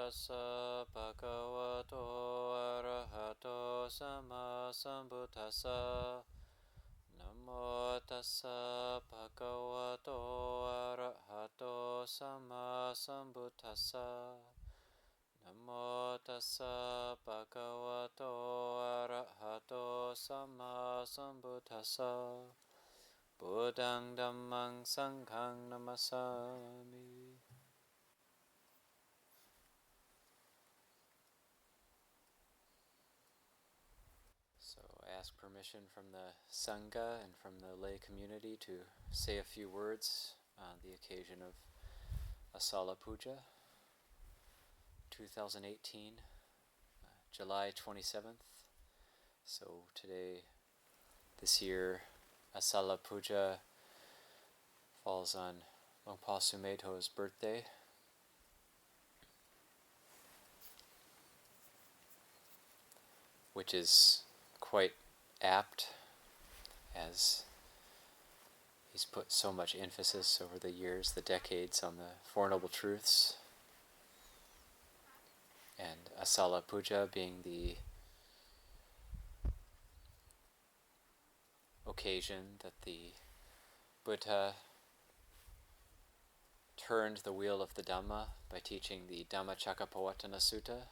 tassa bhagavato arahato sama sambuddhassa. Namo tassa bhagavato arahato sama sambuddhassa. Namo tassa bhagavato arahato sama sambuddhassa. Buddhang dhammang sanghang namasami. So I ask permission from the sangha and from the lay community to say a few words on the occasion of Asalha puja 2018, July 27th. So today, this year, Asalha puja falls on Longpa Sumedho's birthday. Which is quite apt, as he's put so much emphasis over the years, the decades, on the Four Noble Truths, and Asalha puja being the occasion that the Buddha turned the wheel of the Dhamma by teaching the Dhammacakkappavattana Sutta.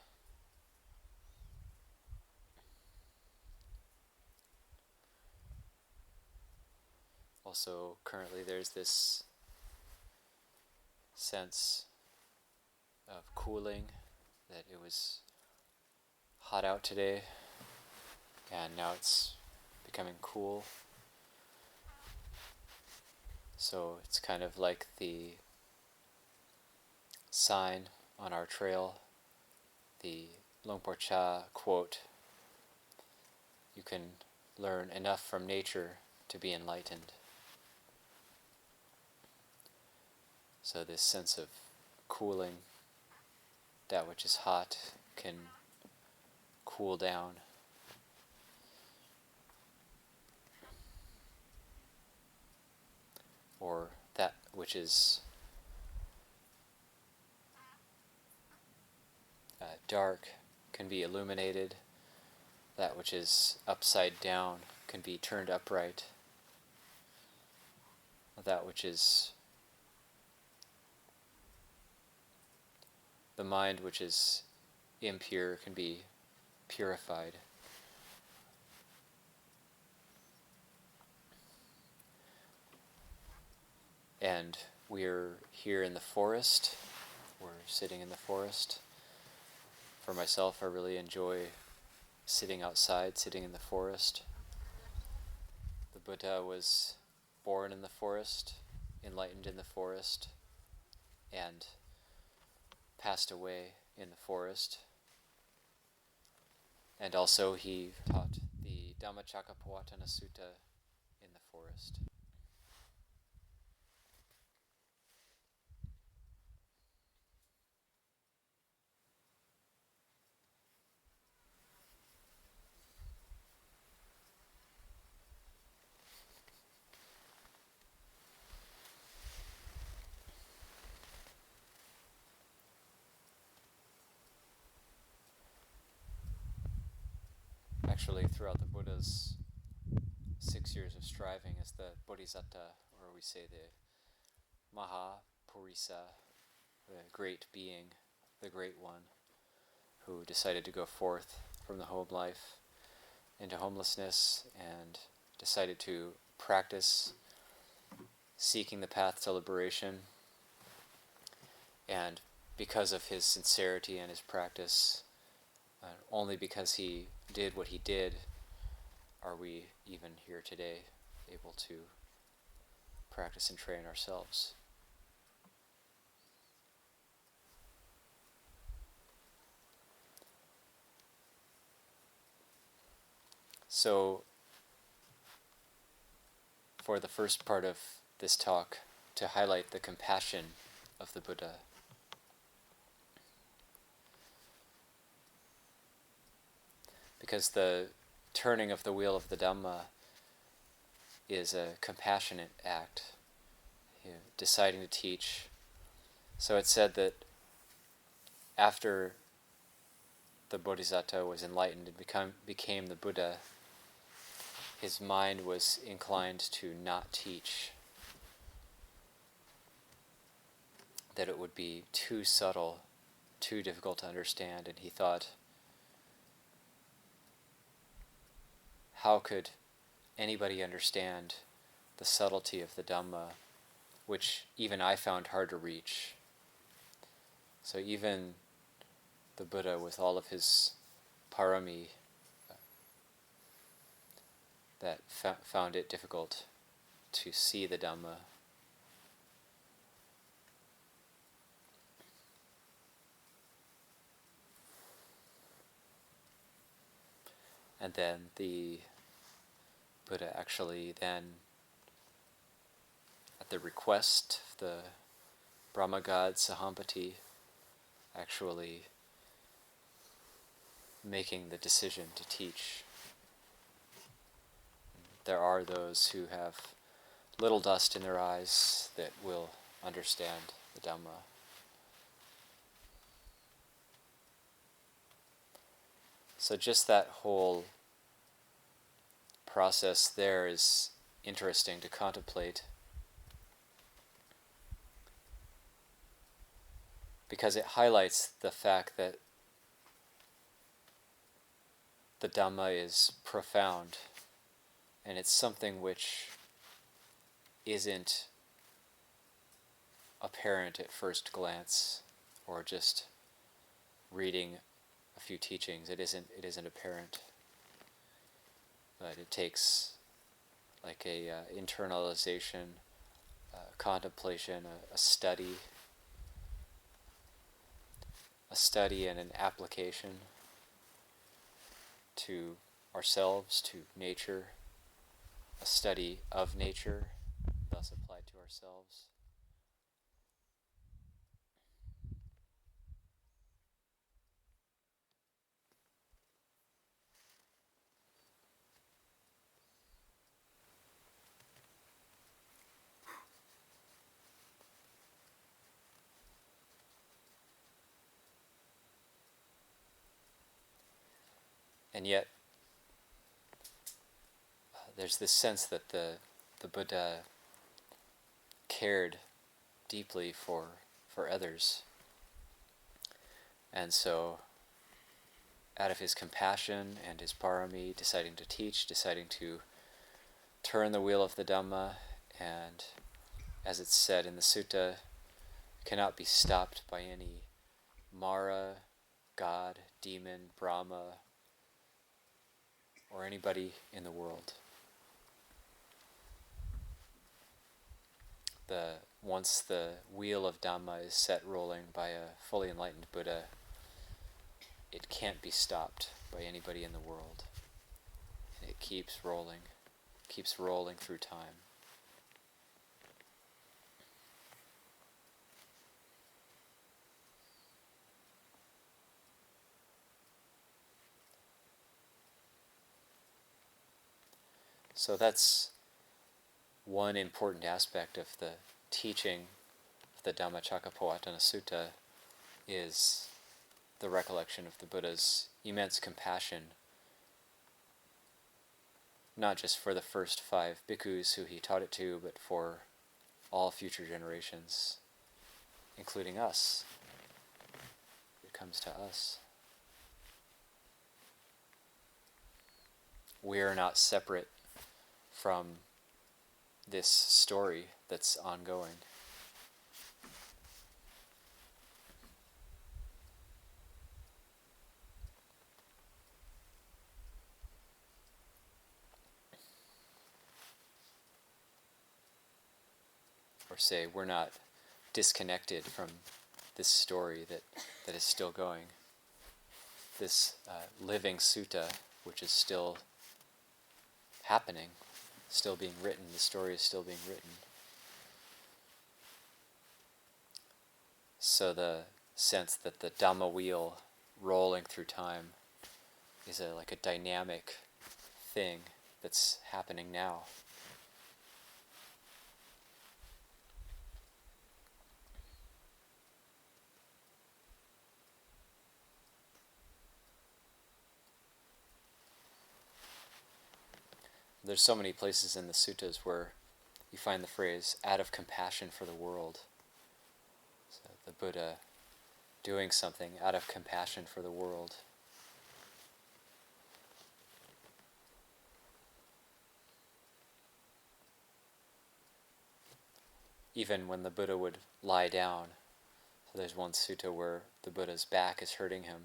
Also, currently there's this sense of cooling, that it was hot out today, and now it's becoming cool. So it's kind of like the sign on our trail, the Longpo Cha quote, "You can learn enough from nature to be enlightened." So this sense of cooling, that which is hot can cool down. Or that which is dark can be illuminated. That which is upside down can be turned upright. That which is the mind which is impure can be purified. And we're here in the forest. We're sitting in the forest. For myself, I really enjoy sitting outside, sitting in the forest. The Buddha was born in the forest, enlightened in the forest, and passed away in the forest. And also he taught the Dhammacakkappavattana Sutta in the forest. Actually, throughout the Buddha's 6 years of striving as the Bodhisatta, or we say the Mahapurisa, the great being, the great one, who decided to go forth from the home life into homelessness and decided to practice seeking the path to liberation. And because of his sincerity and his practice, only because he did what he did, are we even here today, able to practice and train ourselves. So, for the first part of this talk, to highlight the compassion of the Buddha. Because the turning of the wheel of the Dhamma is a compassionate act, deciding to teach. So it's said that after the Bodhisattva was enlightened and became the Buddha, his mind was inclined to not teach, that it would be too subtle, too difficult to understand, and he thought, how could anybody understand the subtlety of the Dhamma, which even I found hard to reach? So even the Buddha, with all of his parami, that found it difficult to see the Dhamma. And then the Buddha actually then, at the request of the Brahma god Sahampati, actually making the decision to teach. There are those who have little dust in their eyes that will understand the Dhamma. So just that whole process there is interesting to contemplate, because it highlights the fact that the Dhamma is profound, and it's something which isn't apparent at first glance, or just reading a few teachings. It isn't apparent, but it takes like a internalization, contemplation, a study and an application to ourselves, to nature, a study of nature, thus applied to ourselves. And yet, there's this sense that the Buddha cared deeply for others. And so, out of his compassion and his parami, deciding to teach, deciding to turn the wheel of the Dhamma, and as it's said in the sutta, cannot be stopped by any Mara, God, demon, Brahma, or anybody in the world. Once the wheel of Dhamma is set rolling by a fully enlightened Buddha, it can't be stopped by anybody in the world. And it keeps rolling through time. So that's one important aspect of the teaching of the Dhammacakkappavattana Sutta, is the recollection of the Buddha's immense compassion, not just for the first 5 bhikkhus who he taught it to, but for all future generations, including us. It comes to us. We are not separate from this story that's ongoing. Or say, we're not disconnected from this story that is still going. This living sutta, which is still happening, still being written. The story is still being written. So the sense that the Dhamma wheel rolling through time is like a dynamic thing that's happening now. there's so many places in the suttas where you find the phrase, out of compassion for the world. So the Buddha doing something out of compassion for the world. Even when the Buddha would lie down, so there's one sutta where the Buddha's back is hurting him.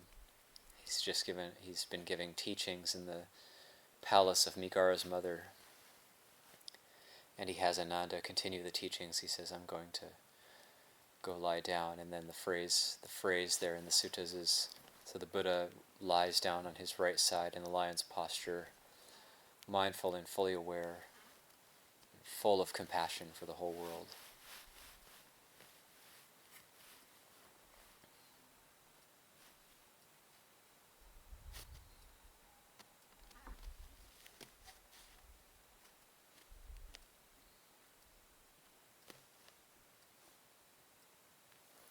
He's been giving teachings in the palace of Migara's mother. And he has Ananda continue the teachings. He says, I'm going to go lie down. And then the phrase there in the suttas is, so the Buddha lies down on his right side in the lion's posture, mindful and fully aware, full of compassion for the whole world.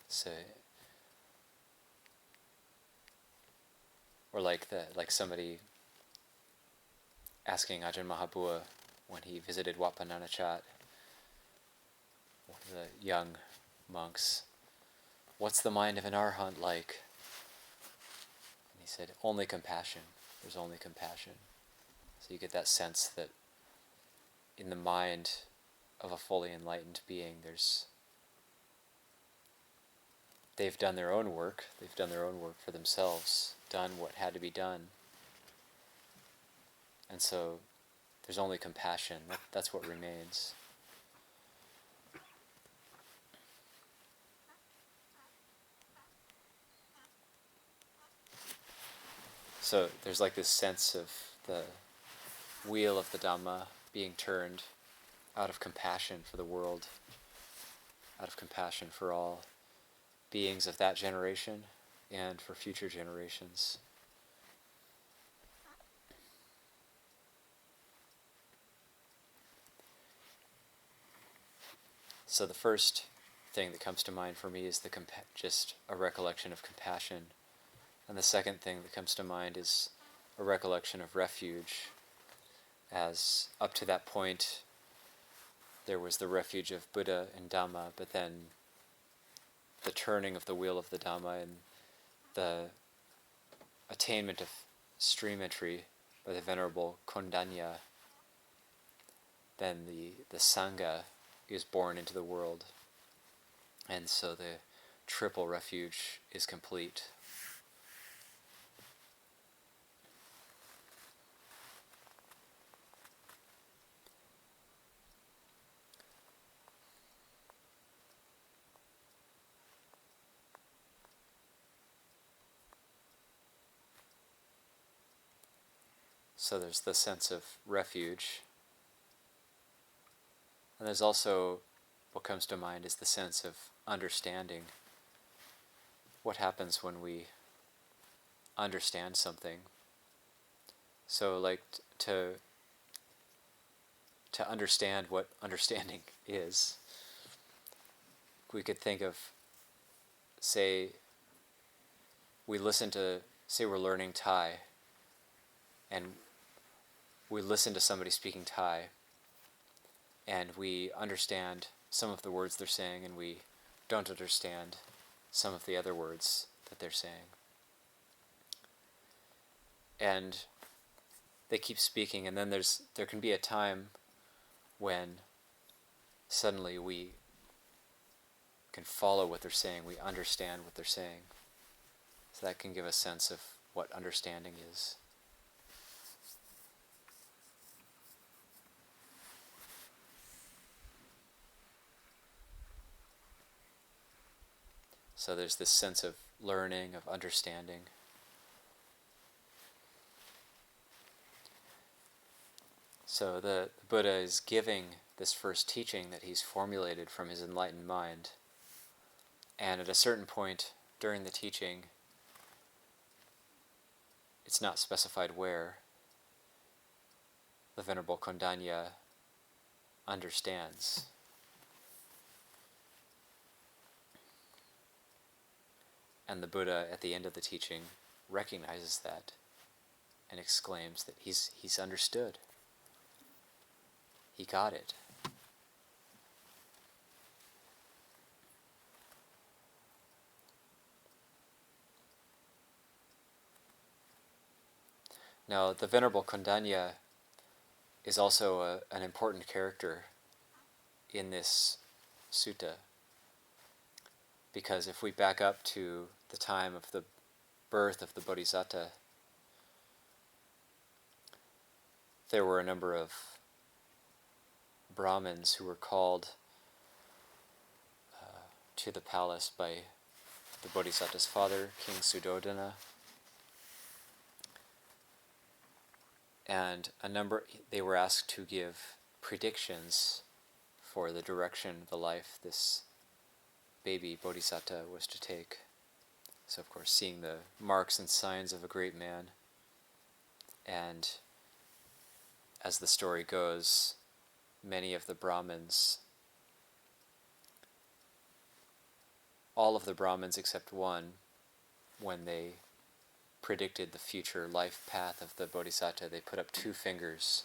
So, or like somebody asking Ajahn Mahabua when he visited Wat Pah Nanachat, one of the young monks, what's the mind of an arhat like? And he said, only compassion. There's only compassion. So you get that sense that in the mind of a fully enlightened being, they've done their own work. They've done their own work for themselves, done what had to be done. And so there's only compassion. That's what remains. So there's like this sense of the wheel of the Dhamma being turned out of compassion for the world, out of compassion for all beings of that generation and for future generations. So the first thing that comes to mind for me is just a recollection of compassion. And the second thing that comes to mind is a recollection of refuge, as up to that point there was the refuge of Buddha and Dhamma, but then the turning of the wheel of the Dhamma and the attainment of stream entry by the Venerable Kondanya, then the sangha is born into the world. And so the triple refuge is complete. So there's the sense of refuge. And there's also, what comes to mind is the sense of understanding. What happens when we understand something? So like to understand what understanding is, we could think of, say we're learning Thai, and we listen to somebody speaking Thai, and we understand some of the words they're saying, and we don't understand some of the other words that they're saying. And they keep speaking, and then there can be a time when suddenly we can follow what they're saying, we understand what they're saying. So that can give a sense of what understanding is. So there's this sense of learning, of understanding. So the Buddha is giving this first teaching that he's formulated from his enlightened mind. And at a certain point during the teaching, it's not specified where, the Venerable Kondanya understands. And the Buddha, at the end of the teaching, recognizes that and exclaims that he's understood. he got it. Now, the Venerable Kondanya is also an important character in this sutta, because if we back up to the time of the birth of the Bodhisatta, there were a number of Brahmins who were called to the palace by the Bodhisatta's father, King Suddhodana, and they were asked to give predictions for the direction of the life this baby Bodhisatta was to take. So, of course, seeing the marks and signs of a great man, and as the story goes, many of the Brahmins, all of the Brahmins except one, when they predicted the future life path of the Bodhisatta, they put up two fingers.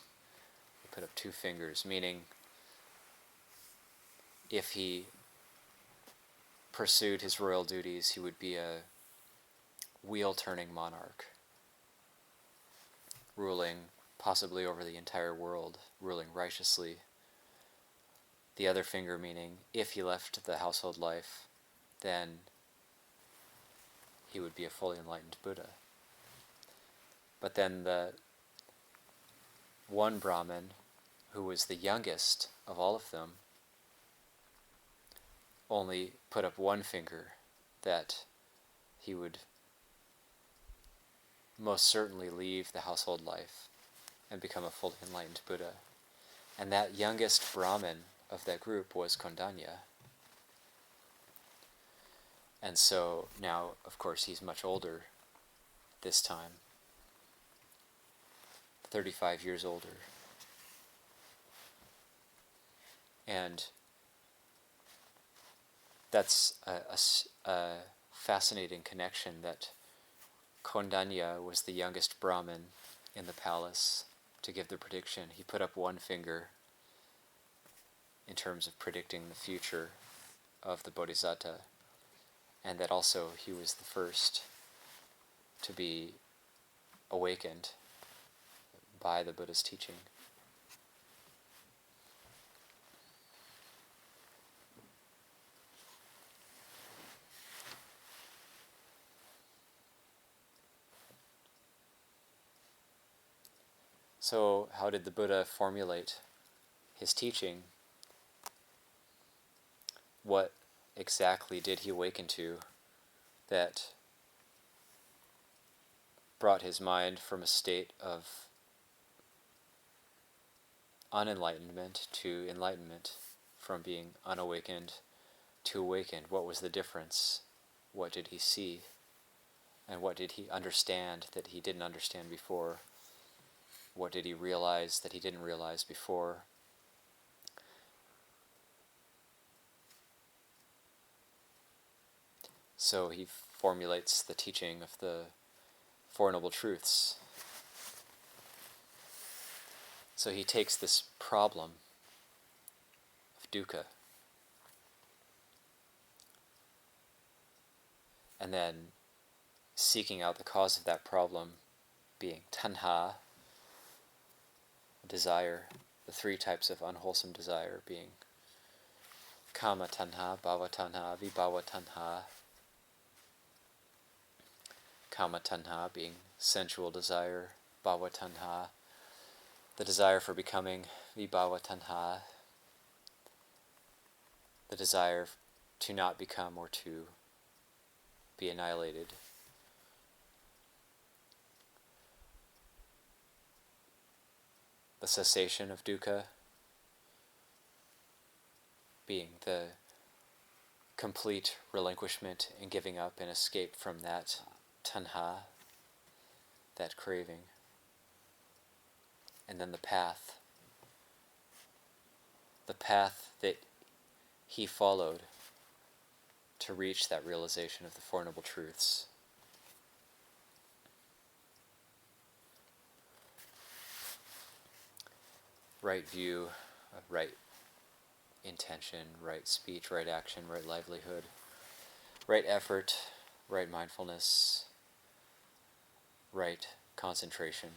They put up two fingers, meaning if he pursued his royal duties, he would be a wheel-turning monarch, ruling possibly over the entire world, ruling righteously. The other finger meaning if he left the household life, then he would be a fully enlightened Buddha. But then the one Brahmin, who was the youngest of all of them, only put up one finger, that he would most certainly leave the household life and become a fully enlightened Buddha. And that youngest Brahmin of that group was Kondanya. And so now, of course, he's much older this time, 35 years older. And that's a fascinating connection, that Kondanya was the youngest Brahmin in the palace to give the prediction. He put up one finger in terms of predicting the future of the Bodhisatta, and that also he was the first to be awakened by the Buddha's teaching. So, how did the Buddha formulate his teaching? What exactly did he awaken to that brought his mind from a state of unenlightenment to enlightenment, from being unawakened to awakened? What was the difference? What did he see? And what did he understand that he didn't understand before? What did he realize that he didn't realize before? So he formulates the teaching of the Four Noble Truths. So he takes this problem of dukkha, and then seeking out the cause of that problem, being tanha, desire, the three types of unwholesome desire, being kama tanha, bhava tanha, vibhava tanha. Kama tanha being sensual desire, bhava tanha, the desire for becoming, vibhava tanha, the desire to not become or to be annihilated. The cessation of dukkha being the complete relinquishment and giving up and escape from that tanha, that craving. And then the path that he followed to reach that realization of the Four Noble Truths. Right view, right intention, right speech, right action, right livelihood, right effort, right mindfulness, right concentration,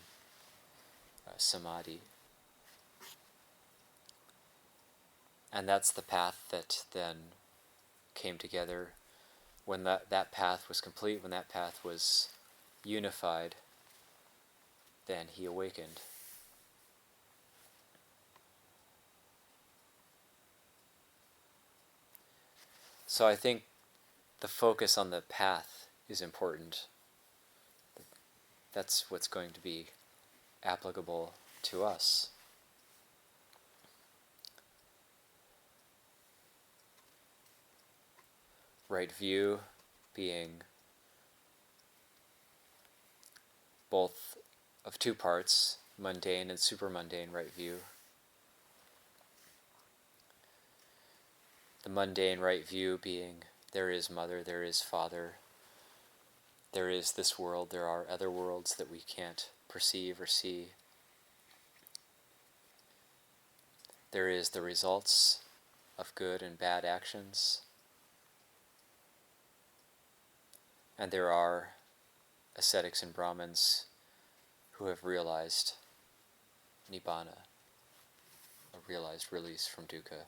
samadhi. And that's the path that then came together. When that path was complete, when that path was unified, then he awakened. So I think the focus on the path is important. That's what's going to be applicable to us. Right view being both of two parts, mundane and supermundane right view. The mundane right view being there is mother, there is father, there is this world, there are other worlds that we can't perceive or see. There is the results of good and bad actions. And there are ascetics and Brahmins who have realized Nibbana, a realized release from dukkha.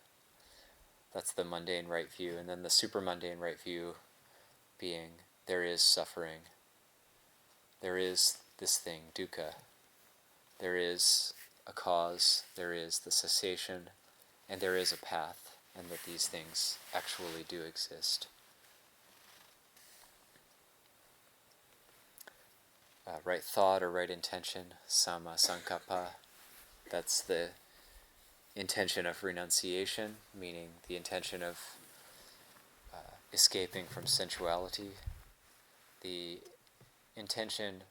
That's the mundane right view. And then the supermundane right view being there is suffering. There is this thing, dukkha. There is a cause, there is the cessation, and there is a path, and that these things actually do exist. Right thought or right intention, samma sankappa. That's the intention of renunciation, meaning the intention of escaping from sensuality, the intention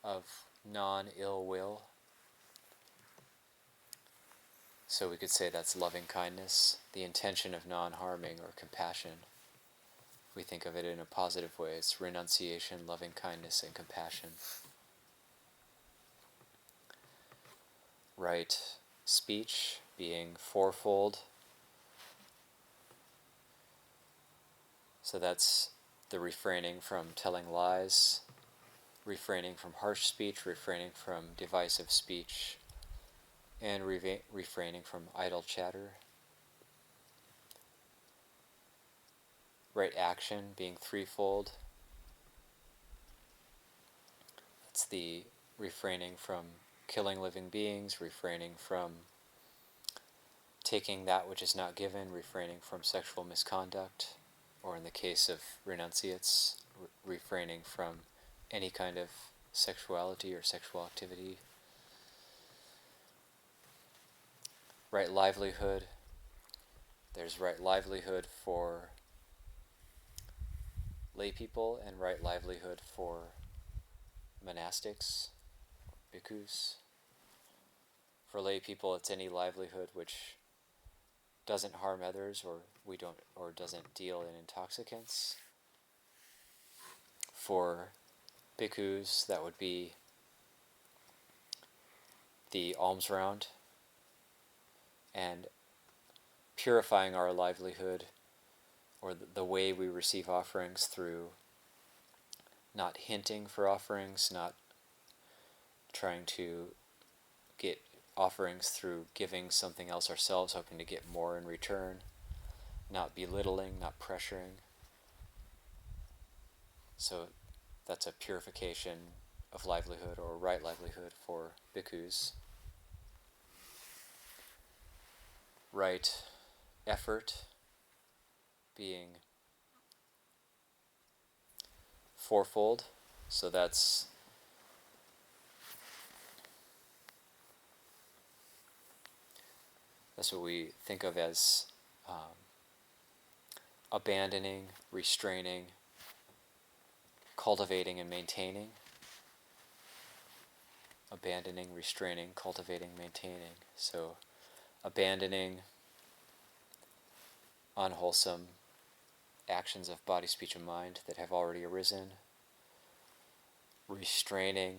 of non-ill will. So we could say that's loving kindness, the intention of non-harming or compassion. We think of it in a positive way. It's renunciation, loving kindness, and compassion. Right speech being fourfold. So that's the refraining from telling lies, refraining from harsh speech, refraining from divisive speech, and refraining from idle chatter. Right action being threefold. That's the refraining from killing living beings, refraining from taking that which is not given, refraining from sexual misconduct, or in the case of renunciates, refraining from any kind of sexuality or sexual activity. Right livelihood. There's right livelihood for lay people and right livelihood for monastics, bhikkhus. For lay people, it's any livelihood which doesn't harm others or doesn't deal in intoxicants. For bhikkhus, that would be the alms round and purifying our livelihood or the way we receive offerings through not hinting for offerings, not trying to get offerings through giving something else ourselves, hoping to get more in return, not belittling, not pressuring. So that's a purification of livelihood or right livelihood for bhikkhus. Right effort being fourfold. So that's what we think of as abandoning, restraining, cultivating, and maintaining. Abandoning, restraining, cultivating, maintaining. So abandoning unwholesome actions of body, speech, and mind that have already arisen. Restraining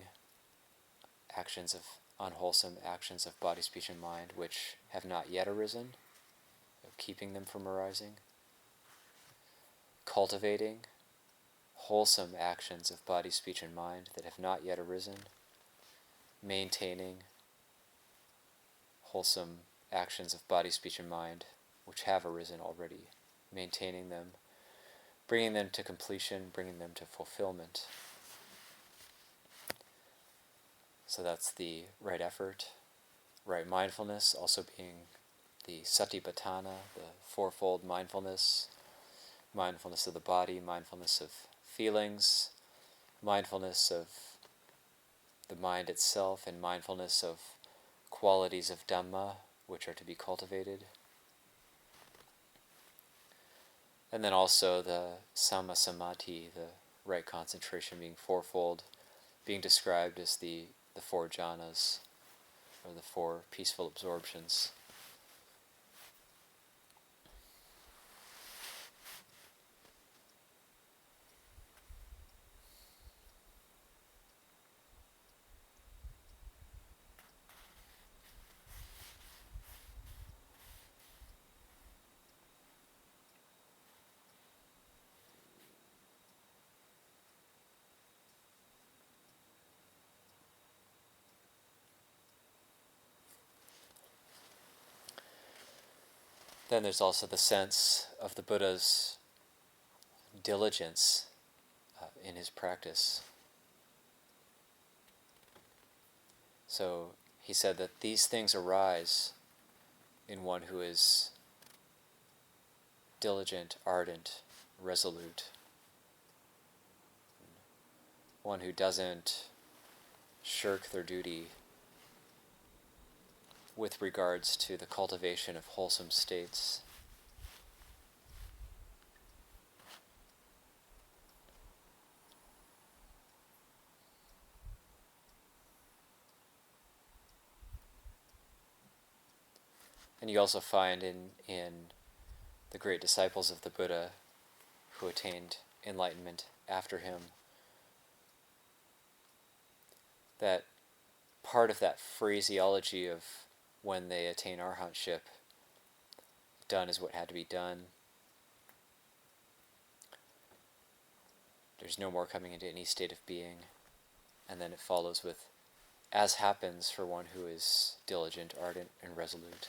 actions of unwholesome actions of body, speech, and mind which have not yet arisen, keeping them from arising. Cultivating wholesome actions of body, speech, and mind that have not yet arisen. Maintaining wholesome actions of body, speech, and mind which have arisen already. Maintaining them, bringing them to completion, bringing them to fulfillment. So that's the right effort. Right mindfulness also being the satipatthana, the fourfold mindfulness. Mindfulness of the body, mindfulness of feelings, mindfulness of the mind itself, and mindfulness of qualities of Dhamma which are to be cultivated. And then also the samma samadhi, the right concentration, being fourfold, being described as the four jhanas, or the four peaceful absorptions. Then there's also the sense of the Buddha's diligence in his practice. So he said that these things arise in one who is diligent, ardent, resolute. One who doesn't shirk their duty with regards to the cultivation of wholesome states. And you also find in the great disciples of the Buddha who attained enlightenment after him that part of that phraseology of when they attain arhatship, done is what had to be done. There's no more coming into any state of being. And then it follows with, as happens for one who is diligent, ardent, and resolute.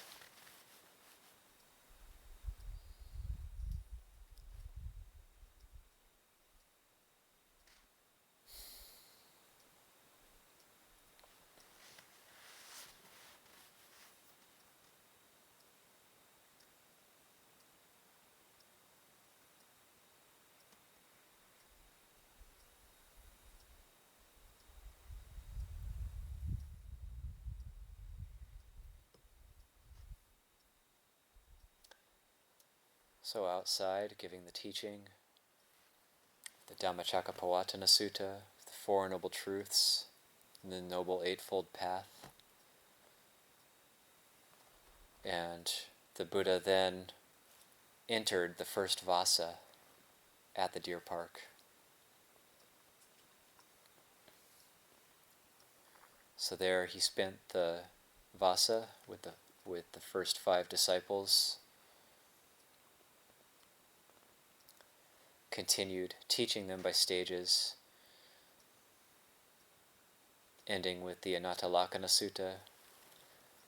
So outside, giving the teaching, the Dhammacakkappavattana Sutta, the Four Noble Truths, and the Noble Eightfold Path. And the Buddha then entered the first vasa at the deer park. So there he spent the vasa with the first 5 disciples, continued teaching them by stages, ending with the Anattalakkhana Sutta,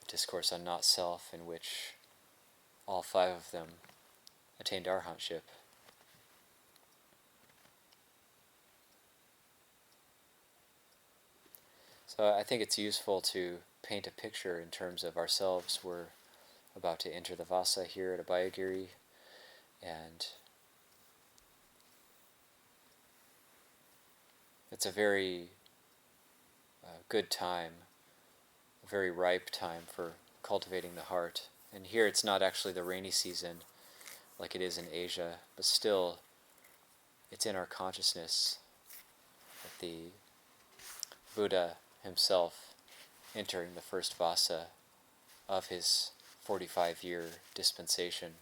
discourse on not self, in which all 5 of them attained arhatship. So I think it's useful to paint a picture in terms of ourselves. We're about to enter the vasa here at Abhayagiri, and it's a very good time, a very ripe time for cultivating the heart. And here it's not actually the rainy season like it is in Asia, but still it's in our consciousness that the Buddha himself entering the first vasa of his 45-year dispensation,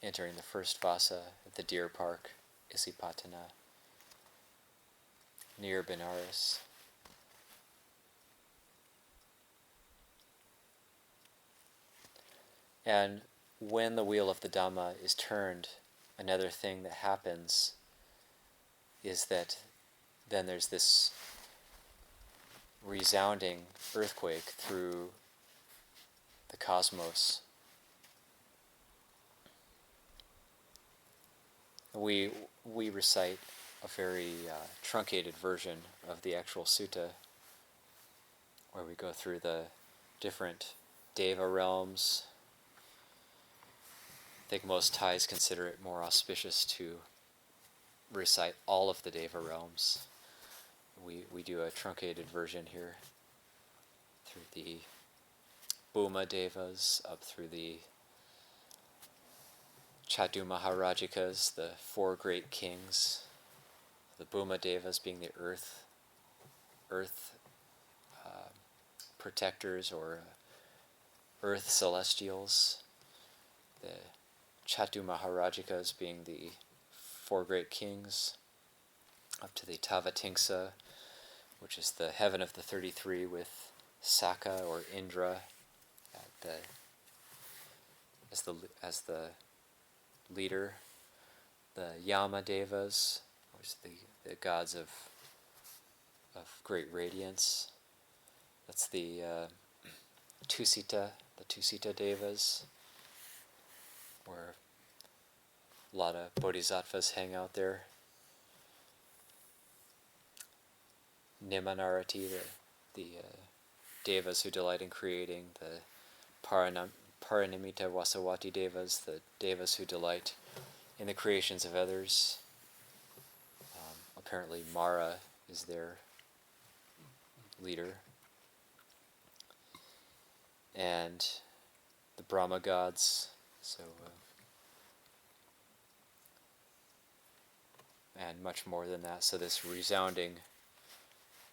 entering the first vasa at the deer park, Isipatana. near Benares. And when the wheel of the Dhamma is turned, another thing that happens is that then there's this resounding earthquake through the cosmos. We recite a very truncated version of the actual sutta, where we go through the different deva realms. I think most Thais consider it more auspicious to recite all of the deva realms. We do a truncated version here through the Bhuma Devas, up through the Chatu Maharajikas, the four great kings, the Bhuma Devas being the earth protectors or earth celestials, the Chatu Maharajikas being the four great kings, up to the Tavatimsa, which is the heaven of the 33 with Saka or Indra as the leader, the Yama Devas, which is the gods of great radiance. That's the Tusita Devas, where a lot of bodhisattvas hang out there. Nimanarati, the devas who delight in creating, the Paranimita Vasawati Devas, the devas who delight in the creations of others. Apparently Mara is their leader. And the Brahma gods, and much more than that. So this resounding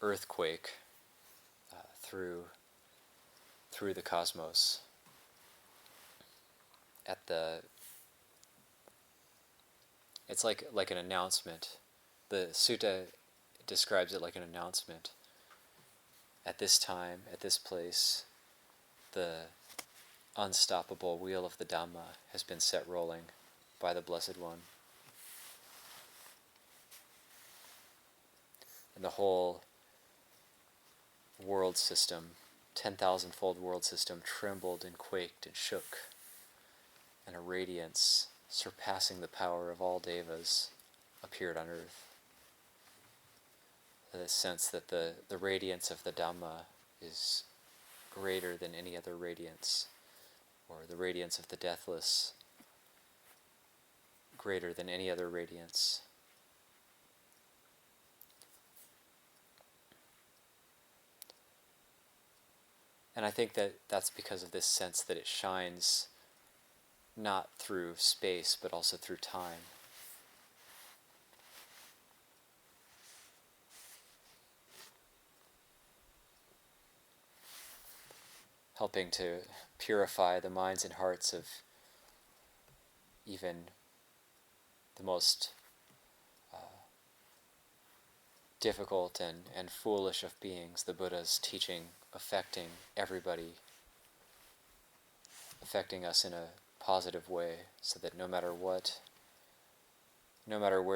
earthquake through the cosmos. It's like an announcement. The sutta describes it like an announcement. At this time, at this place, the unstoppable wheel of the Dhamma has been set rolling by the Blessed One. And the whole world system, 10,000-fold world system, trembled and quaked and shook, and a radiance surpassing the power of all devas appeared on earth. The sense that the radiance of the Dhamma is greater than any other radiance, or the radiance of the deathless greater than any other radiance. And I think that that's because of this sense that it shines not through space, but also through time. Helping to purify the minds and hearts of even the most difficult and foolish of beings, the Buddha's teaching affecting everybody, affecting us in a positive way, so that no matter where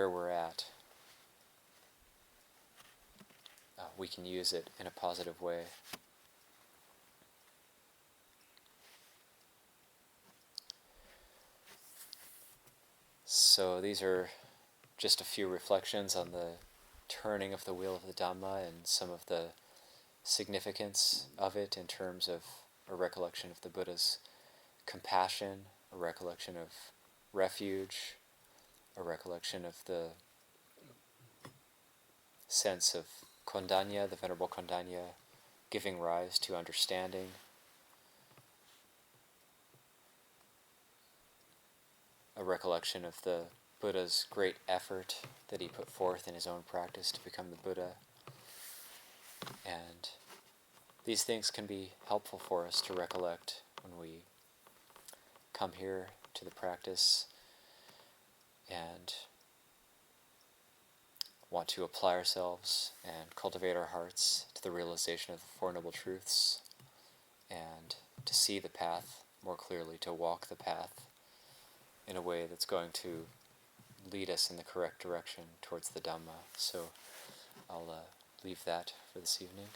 we're at, we can use it in a positive way. So these are just a few reflections on the turning of the wheel of the Dhamma and some of the significance of it in terms of a recollection of the Buddha's compassion, a recollection of refuge, a recollection of the sense of Kondanya, the Venerable Kondanya, giving rise to understanding. A recollection of the Buddha's great effort that he put forth in his own practice to become the Buddha. And these things can be helpful for us to recollect when we come here to the practice. And want to apply ourselves and cultivate our hearts to the realization of the Four Noble Truths, and to see the path more clearly, to walk the path in a way that's going to lead us in the correct direction towards the Dhamma. So I'll leave that for this evening.